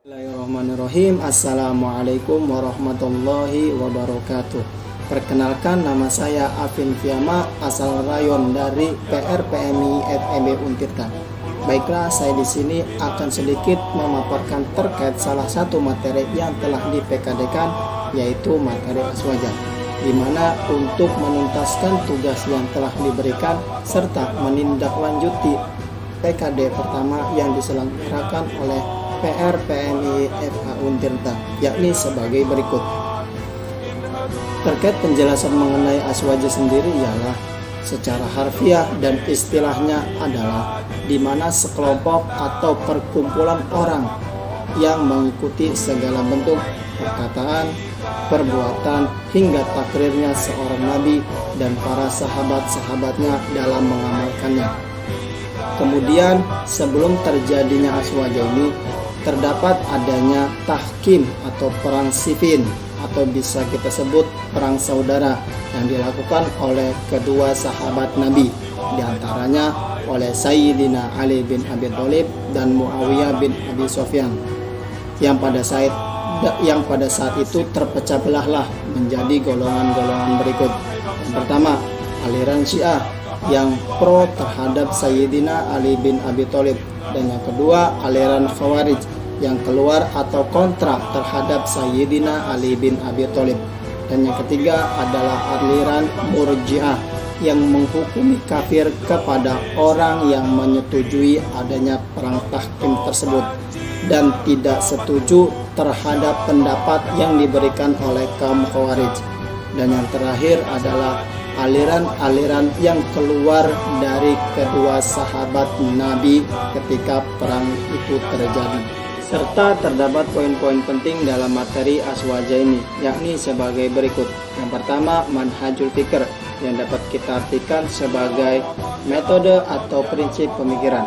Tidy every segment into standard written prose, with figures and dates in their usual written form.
Bismillahirrahmanirrahim. Assalamualaikum warahmatullahi wabarakatuh. Perkenalkan, nama saya Afin Fiama, asal rayon dari PRPMI FEB Untirta. Baiklah, saya di sini akan sedikit memaparkan terkait salah satu materi yang telah di PKD-kan, yaitu materi aswaja, di mana untuk menuntaskan tugas yang telah diberikan serta menindaklanjuti PKD pertama yang diselenggarakan oleh PRPMI FA Untirta, yakni sebagai berikut. Terkait penjelasan mengenai aswaja sendiri ialah secara harfiah dan istilahnya adalah di mana sekelompok atau perkumpulan orang yang mengikuti segala bentuk perkataan, perbuatan hingga takrirnya seorang nabi dan para sahabat-sahabatnya dalam mengamalkannya. Kemudian sebelum terjadinya aswaja ini terdapat adanya tahkim atau perang Siffin, atau bisa kita sebut perang saudara, yang dilakukan oleh kedua sahabat Nabi, diantaranya oleh Sayyidina Ali bin Abi Thalib dan Muawiyah bin Abi Sufyan, yang pada saat itu terpecah belahlah menjadi golongan-golongan berikut. Yang pertama, aliran Syiah yang pro terhadap Sayyidina Ali bin Abi Thalib, dan yang kedua aliran Khawarij yang keluar atau kontra terhadap Sayyidina Ali bin Abi Thalib, dan yang ketiga adalah aliran Murji'ah yang menghukumi kafir kepada orang yang menyetujui adanya perang tahkim tersebut dan tidak setuju terhadap pendapat yang diberikan oleh kaum Khawarij, dan yang terakhir adalah aliran-aliran yang keluar dari kedua sahabat Nabi ketika perang itu terjadi. Serta terdapat poin-poin penting dalam materi aswaja ini, yakni sebagai berikut. Yang pertama, manhajul fikr, yang dapat kita artikan sebagai metode atau prinsip pemikiran.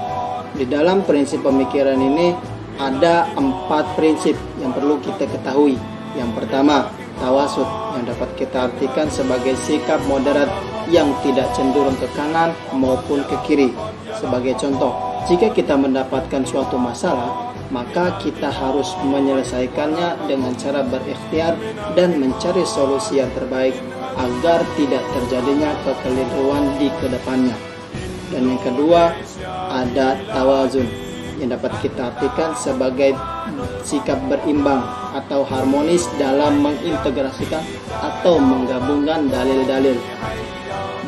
Di dalam prinsip pemikiran ini ada 4 prinsip yang perlu kita ketahui. Yang pertama, tawasud, yang dapat kita artikan sebagai sikap moderat yang tidak cenderung ke kanan maupun ke kiri. Sebagai contoh, jika kita mendapatkan suatu masalah, maka kita harus menyelesaikannya dengan cara berikhtiar dan mencari solusi yang terbaik agar tidak terjadinya kekeliruan di kedepannya. Dan yang kedua, ada tawazun, yang dapat kita artikan sebagai sikap berimbang atau harmonis dalam mengintegrasikan atau menggabungkan dalil-dalil.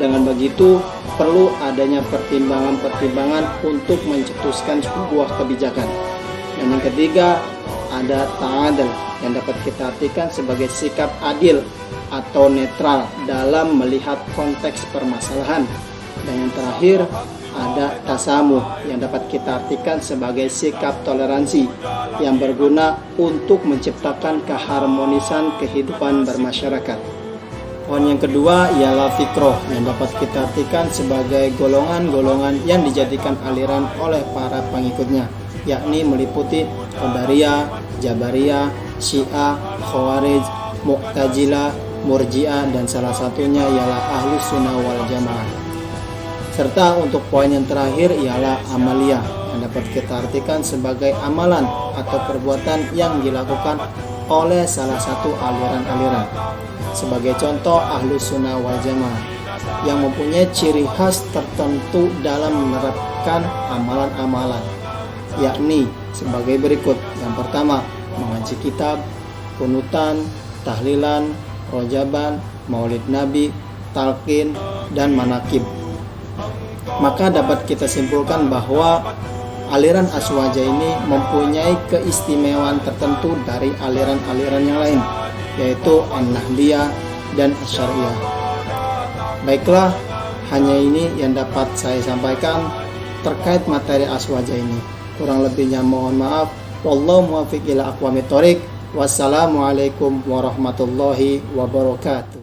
Dengan begitu, perlu adanya pertimbangan-pertimbangan untuk mencetuskan sebuah kebijakan. Dan yang ketiga, ada ta'adul, yang dapat kita artikan sebagai sikap adil atau netral dalam melihat konteks permasalahan. Dan yang terakhir, ada tasamuh, yang dapat kita artikan sebagai sikap toleransi yang berguna untuk menciptakan keharmonisan kehidupan bermasyarakat. Poin yang kedua ialah fikroh, yang dapat kita artikan sebagai golongan-golongan yang dijadikan aliran oleh para pengikutnya, yakni meliputi Qadariyah, Jabariyah, Syiah, Khawarij, Mu'tazilah, Murji'ah, dan salah satunya ialah Ahlus Sunnah wal Jamaah. Serta untuk poin yang terakhir ialah amaliyah, yang dapat kita artikan sebagai amalan atau perbuatan yang dilakukan oleh salah satu aliran-aliran. Sebagai contoh, Ahlus Sunnah wal Jamaah yang mempunyai ciri khas tertentu dalam menerapkan amalan-amalan, yakni sebagai berikut. Yang pertama, mengaji kitab, kunutan, tahlilan, rojaban, maulid nabi, talqin, dan manakib. Maka dapat kita simpulkan bahwa aliran aswaja ini mempunyai keistimewaan tertentu dari aliran-aliran yang lain, yaitu An-Nahdiyah dan Asy'ariyah. Baiklah, hanya ini yang dapat saya sampaikan terkait materi aswaja ini. Kurang lebihnya mohon maaf. Wallahu muwaffiq ila aqwamit thoriq. Wassalamualaikum warahmatullahi wabarakatuh.